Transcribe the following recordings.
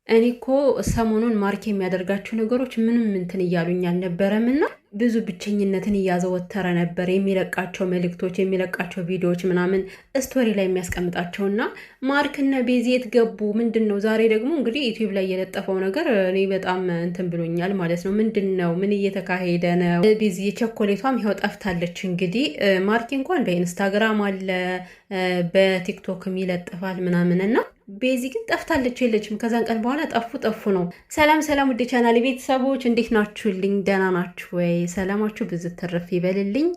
እኔ እኮ ሰሞኑን ማርክ የሚያደርጋቸው ነገሮች ምንም እንትን እያሉኝ አልነበረም እና ብዙ ብቸኝነትን እያዘወተረ ነበር። የሚለቃቸው መልእክቶች፣ የሚለቃቸው ቪዲዮዎች ምናምን ስቶሪ ላይ የሚያስቀምጣቸው እና ማርክና ቤዚ የት ገቡ? ምንድን ነው ዛሬ ደግሞ እንግዲህ ዩቲዩብ ላይ የለጠፈው ነገር እኔ በጣም እንትን ብሎኛል ማለት ነው። ምንድን ነው? ምን እየተካሄደ ነው? ቤዚ የቸኮሌቷም ይኸው ጠፍታለች። እንግዲህ ማርክ እንኳን በኢንስታግራም አለ በቲክቶክም ይለጥፋል ምናምን እና ቤዚ ግን ጠፍታለች፣ የለችም። ከዛን ቀን በኋላ ጠፉ ነው። ሰላም ሰላም፣ ውድ ቻናል ቤተሰቦች እንዴት ናችሁልኝ? ደህና ናችሁ ወይ? ሰላማችሁ ብዙ ተረፍ ይበልልኝ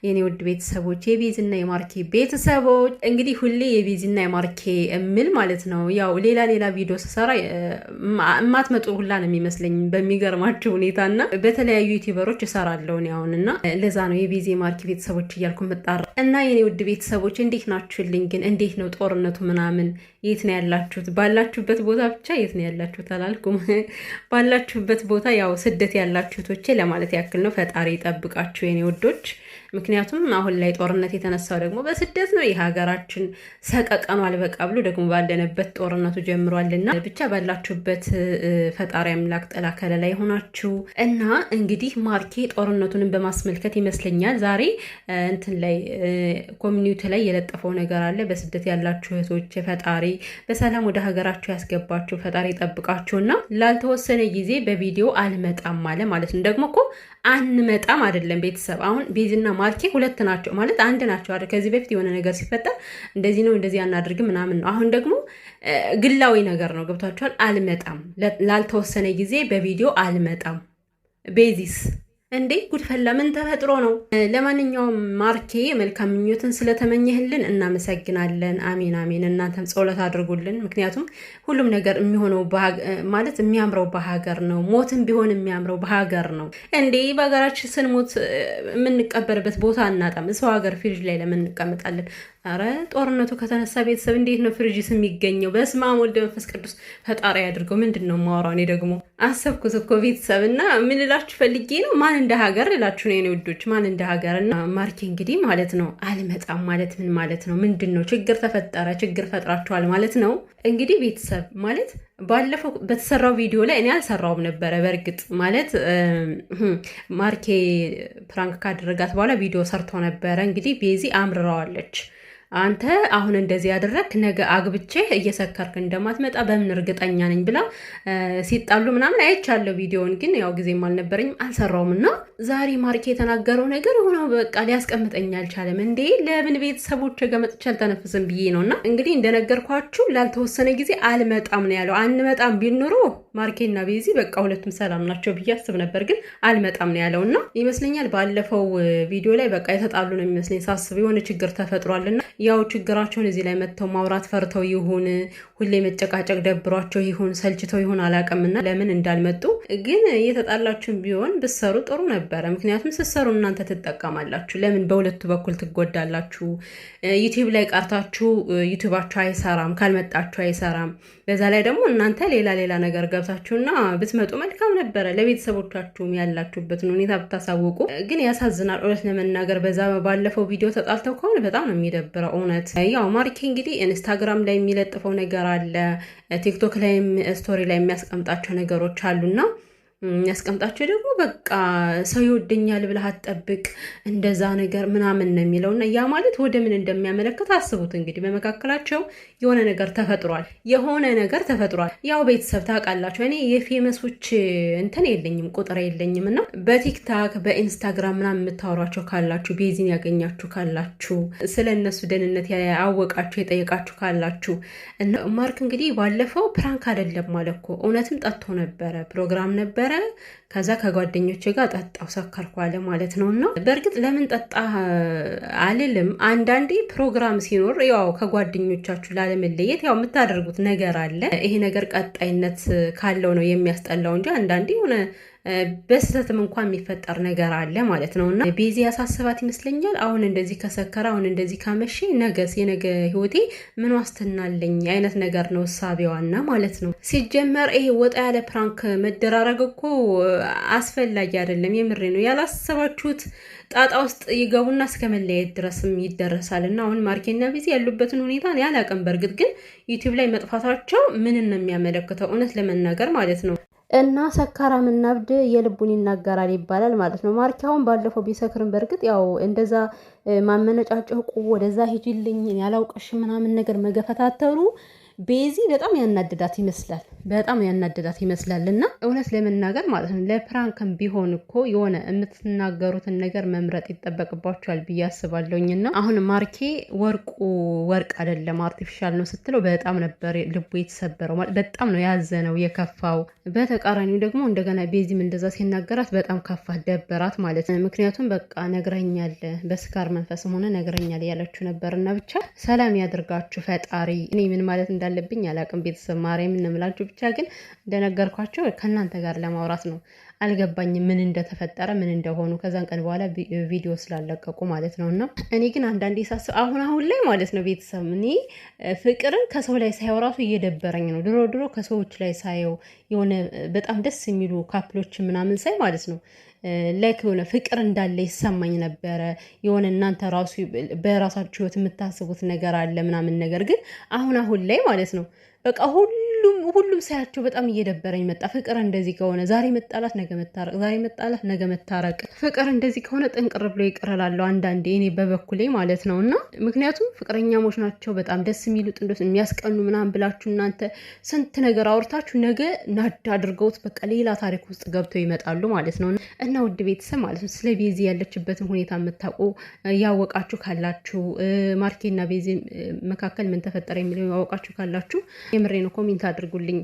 የኔ ውድ ቤተሰቦች፣ የቤዚና የማርኬ ቤተሰቦች። እንግዲህ ሁሌ የቤዚና የማርኬ እምል ማለት ነው። ያው ሌላ ቪዲዮ ስሰራ እማትመጡ ሁላ ነው የሚመስለኝ በሚገርማችሁ ሁኔታ እና በተለያዩ ዩቲዩበሮች እሰራለሁ አሁን እና ለዛ ነው የቤዚ የማርኬ ቤተሰቦች እያልኩ መጣራ እና የኔ ውድ ቤተሰቦች እንዴት ናችሁልኝ? ግን እንዴት ነው ጦርነቱ ምናምን? የት ነው ያላችሁት? ባላችሁበት ቦታ ብቻ የት ነው ያላችሁት አላልኩም። ባላችሁበት ቦታ ያው ስደት ያላችሁቶቼ ለማለት ያክል ነው። ፈጣሪ ይጠብቃችሁ የኔ ውዶች። ምክንያቱም አሁን ላይ ጦርነት የተነሳው ደግሞ በስደት ነው። የሀገራችን ሰቀቀኑ አልበቃ ብሎ ደግሞ ባለንበት ጦርነቱ ጀምሯልና ብቻ ባላችሁበት ፈጣሪ አምላክ ጥላ ከለላ ይሆናችሁ እና እንግዲህ ማርኬ ጦርነቱንም በማስመልከት ይመስለኛል ዛሬ እንትን ላይ ኮሚኒቲ ላይ የለጠፈው ነገር አለ። በስደት ያላችሁ እህቶች ፈጣሪ በሰላም ወደ ሀገራችሁ ያስገባችሁ፣ ፈጣሪ ይጠብቃችሁና ላልተወሰነ ጊዜ በቪዲዮ አልመጣም ማለት ነው። ደግሞ እኮ አንመጣም አይደለም ቤተሰብ። አሁን ቤዚና ማርኬ ሁለት ናቸው ማለት አንድ ናቸው አይደል? ከዚህ በፊት የሆነ ነገር ሲፈጠር እንደዚህ ነው እንደዚህ አናድርግም ምናምን ነው። አሁን ደግሞ ግላዊ ነገር ነው። ገብቷችኋል? አልመጣም፣ ላልተወሰነ ጊዜ በቪዲዮ አልመጣም። ቤዚስ እንዴ ጉድፈላ ምን ተፈጥሮ ነው? ለማንኛውም ማርኬ መልካም ምኞትን ስለተመኘህልን እናመሰግናለን። አሜን አሜን። እናንተም ጸሎት አድርጉልን። ምክንያቱም ሁሉም ነገር የሚሆነው ማለት የሚያምረው በሀገር ነው። ሞትም ቢሆን የሚያምረው በሀገር ነው። እንዴ በሀገራችን ስንሞት የምንቀበርበት ቦታ እናጣም። ሰው ሀገር ፍሪጅ ላይ ለምን እንቀመጣለን? አረ ጦርነቱ ከተነሳ ቤተሰብ እንዴት ነው ፍሪጅስ የሚገኘው? በስመ አብ ወልድ መንፈስ ቅዱስ ፈጣሪ ያድርገው። ምንድን ነው የማወራው? እኔ ደግሞ አሰብኩት እኮ ቤተሰብ እና ምን እላችሁ ፈልጌ ነው ማን እንደ ሀገር እላችሁ ነው የኔ ውዶች፣ ማን እንደ ሀገር እና ማርኬ እንግዲህ ማለት ነው አልመጣም ማለት ምን ማለት ነው? ምንድን ነው ችግር ተፈጠረ? ችግር ፈጥራችኋል ማለት ነው እንግዲህ ቤተሰብ ማለት ባለፈው በተሰራው ቪዲዮ ላይ እኔ አልሰራውም ነበረ። በእርግጥ ማለት ማርኬ ፕራንክ ካደረጋት በኋላ ቪዲዮ ሰርተው ነበረ። እንግዲህ ቤዚ አምርረዋለች። አንተ አሁን እንደዚህ ያደረክ ነገ አግብቼ እየሰከርክ እንደማትመጣ በምን እርግጠኛ ነኝ ብላ ሲጣሉ ምናምን አይቻለሁ ቪዲዮውን። ግን ያው ጊዜም አልነበረኝም አልሰራውም። እና ዛሬ ማርኬ የተናገረው ነገር ሆነው በቃ ሊያስቀምጠኝ አልቻለም። እንዴ ለምን ቤተሰቦች ገመጥቼ አልተነፍስም ብዬ ነው። እና እንግዲህ እንደነገርኳችሁ ላልተወሰነ ጊዜ አልመጣም ነው ያለው። አንመጣም ቢል ኑሮ ማርኬና ቤዚ በቃ ሁለቱም ሰላም ናቸው ብዬ አስብ ነበር። ግን አልመጣም ነው ያለው። እና ይመስለኛል ባለፈው ቪዲዮ ላይ በቃ የተጣሉ ነው የሚመስለኝ ሳስብ፣ የሆነ ችግር ተፈጥሯልና ያው ችግራቸውን እዚህ ላይ መጥተው ማውራት ፈርተው ይሁን ሁሌ መጨቃጨቅ ደብሯቸው ይሁን ሰልችተው ይሁን አላውቅምና ለምን እንዳልመጡ። ግን እየተጣላችሁም ቢሆን ብትሰሩ ጥሩ ነበረ። ምክንያቱም ስትሰሩ እናንተ ትጠቀማላችሁ። ለምን በሁለቱ በኩል ትጎዳላችሁ? ዩቲዩብ ላይ ቀርታችሁ ዩቲዩባችሁ አይሰራም፣ ካልመጣችሁ አይሰራም። በዛ ላይ ደግሞ እናንተ ሌላ ነገር ገብታችሁና ብትመጡ መልካም ነበረ። ለቤተሰቦቻችሁም ያላችሁበትን ሁኔታ ብታሳውቁ። ግን ያሳዝናል እውነት ለመናገር። በዛ ባለፈው ቪዲዮ ተጣልተው ከሆነ በጣም ነው የሚደብረው እውነት። ያው ማርኬ እንግዲህ ኢንስታግራም ላይ የሚለጥፈው ነገር አለ፣ ቲክቶክ ላይም ስቶሪ ላይ የሚያስቀምጣቸው ነገሮች አሉና የሚያስቀምጣቸው ደግሞ በቃ ሰው ይወደኛል ብለህ አትጠብቅ እንደዛ ነገር ምናምን ነው የሚለውና ያ ማለት ወደ ምን እንደሚያመለክት አስቡት። እንግዲህ በመካከላቸው የሆነ ነገር ተፈጥሯል። ያው ቤተሰብ ታውቃላችሁ፣ እኔ የፌመሶች እንትን የለኝም ቁጥር የለኝም እና በቲክታክ በኢንስታግራም ምናምን የምታወሯቸው ካላችሁ፣ ቤዚን ያገኛችሁ ካላችሁ፣ ስለ እነሱ ደህንነት ያወቃችሁ የጠየቃችሁ ካላችሁ እና ማርክ እንግዲህ ባለፈው ፕራንክ አይደለም ማለት እኮ እውነትም ጠጥቶ ነበረ፣ ፕሮግራም ነበረ። ከዛ ከጓደኞቼ ጋር ጠጣው ሰከርኩ አለ ማለት ነው። እና በእርግጥ ለምን ጠጣ አልልም። አንዳንዴ ፕሮግራም ሲኖር ያው ከጓደኞቻችሁ ላለመለየት ያው የምታደርጉት ነገር አለ። ይሄ ነገር ቀጣይነት ካለው ነው የሚያስጠላው እንጂ አንዳንዴ ሆነ በስተትም እንኳን የሚፈጠር ነገር አለ ማለት ነውና ቤዚ ያሳስባት ይመስለኛል። አሁን እንደዚህ ከሰከረ አሁን እንደዚህ ካመሽ ነገስ የነገ ህይወቴ ምን ዋስትና አለኝ አይነት ነገር ነው ሳቢዋና ማለት ነው። ሲጀመር ይሄ ወጣ ያለ ፕራንክ መደራረግ እኮ አስፈላጊ አይደለም። የምሬ ነው። ያላሰባችሁት ጣጣ ውስጥ ይገቡና እስከ መለያየት ድረስም ይደረሳልና አሁን ማርኬና ቤዚ ያሉበትን ሁኔታ ያላቀም። በእርግጥ ግን ዩቲዩብ ላይ መጥፋታቸው ምን ነው የሚያመለክተው? እውነት ለመናገር ማለት ነው። እና ሰካራም እና እብድ የልቡን ይናገራል ይባላል ማለት ነው። ማርኬ አሁን ባለፈው ቢሰክርም በእርግጥ ያው እንደዛ ማመነጫጨቁ ወደዛ ሂጂልኝ ያላውቀሽ ምናምን ነገር መገፈታተሩ ቤዚ በጣም ያናድዳት ይመስላል። በጣም ያናድዳት ይመስላል። እና እውነት ለመናገር ማለት ነው ለፕራንክም ቢሆን እኮ የሆነ የምትናገሩትን ነገር መምረጥ ይጠበቅባቸዋል ብዬ አስባለሁኝና አሁን ማርኬ ወርቅ አይደለም አርቲፊሻል ነው ስትለው በጣም ነበር ልቡ የተሰበረው። በጣም ነው ያዘነው የከፋው። በተቃራኒው ደግሞ እንደገና ቤዚም እንደዛ ሲናገራት በጣም ከፋት፣ ደበራት ማለት ነው። ምክንያቱም በቃ ነግረኛል፣ በስካር መንፈስም ሆነ ነግረኛል ያለችው ነበርና ብቻ ሰላም ያድርጋችሁ ፈጣሪ። እኔ ምን ማለት እንዳለብኝ አላቅም። ቤተሰብ ማርያም እንምላችሁ ብቻ ግን እንደነገርኳቸው ከእናንተ ጋር ለማውራት ነው። አልገባኝም ምን እንደተፈጠረ ምን እንደሆኑ ከዛን ቀን በኋላ ቪዲዮ ስላለቀቁ ማለት ነው። እና እኔ ግን አንዳንዴ ሳስብ አሁን ላይ ማለት ነው ቤተሰብ እኔ ፍቅርን ከሰው ላይ ሳየው ራሱ እየደበረኝ ነው። ድሮ ከሰዎች ላይ ሳየው የሆነ በጣም ደስ የሚሉ ካፕሎች ምናምን ሳይ ማለት ነው ላይክ የሆነ ፍቅር እንዳለ ይሰማኝ ነበረ። የሆነ እናንተ ራሱ በራሳችሁ ህይወት የምታስቡት ነገር አለ ምናምን ነገር ግን አሁን ላይ ማለት ነው በቃ ሁሉም ሳያቸው በጣም እየደበረኝ መጣ። ፍቅር እንደዚህ ከሆነ ዛሬ መጣላት ነገ መታረቅ፣ ዛሬ መጣላት ነገ መታረቅ፣ ፍቅር እንደዚህ ከሆነ ጥንቅር ብሎ ይቀራላለሁ አንዳንዴ እኔ በበኩሌ ማለት ነው። እና ምክንያቱም ፍቅረኛሞች ናቸው በጣም ደስ የሚሉ ጥንዶች የሚያስቀኑ ምናምን ብላችሁ እናንተ ስንት ነገር አውርታችሁ ነገ ናድ አድርገውት በቃ ሌላ ታሪክ ውስጥ ገብተው ይመጣሉ ማለት ነው። እና ውድ ቤተሰብ ማለት ነው ስለ ቤዚ ያለችበትን ሁኔታ የምታውቁ ያወቃችሁ ካላችሁ ማርኬና ቤዚ መካከል ምን ተፈጠረ የሚለው ያወቃችሁ ካላችሁ የምሬ ነው ኮሜንት አድርጉልኝ።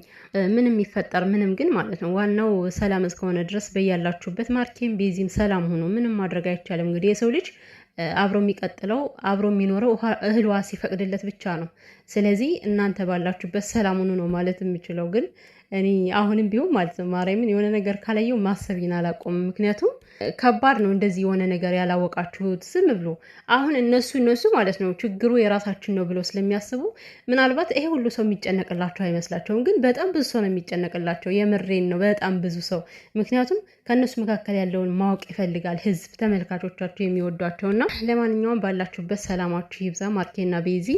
ምንም ይፈጠር ምንም ግን ማለት ነው ዋናው ሰላም እስከሆነ ድረስ በያላችሁበት ማርኬም ቤዚም ሰላም ሆኖ ምንም ማድረግ አይቻልም። እንግዲህ የሰው ልጅ አብሮ የሚቀጥለው አብሮ የሚኖረው እህልዋ ሲፈቅድለት ብቻ ነው። ስለዚህ እናንተ ባላችሁበት ሰላም ሆኖ ነው ማለት የምችለው። ግን እኔ አሁንም ቢሆን ማለት ነው ማርያምን የሆነ ነገር ካላየው ማሰብን አላቆምም። ምክንያቱም ከባድ ነው እንደዚህ የሆነ ነገር ያላወቃችሁት ዝም ብሎ አሁን እነሱ ማለት ነው ችግሩ የራሳችን ነው ብሎ ስለሚያስቡ ምናልባት ይሄ ሁሉ ሰው የሚጨነቅላቸው አይመስላቸውም። ግን በጣም ብዙ ሰው ነው የሚጨነቅላቸው። የምሬን ነው በጣም ብዙ ሰው። ምክንያቱም ከእነሱ መካከል ያለውን ማወቅ ይፈልጋል ህዝብ፣ ተመልካቾቻቸው የሚወዷቸውና። ለማንኛውም ባላችሁበት ሰላማችሁ ይብዛ። ማርኬና ቤዚ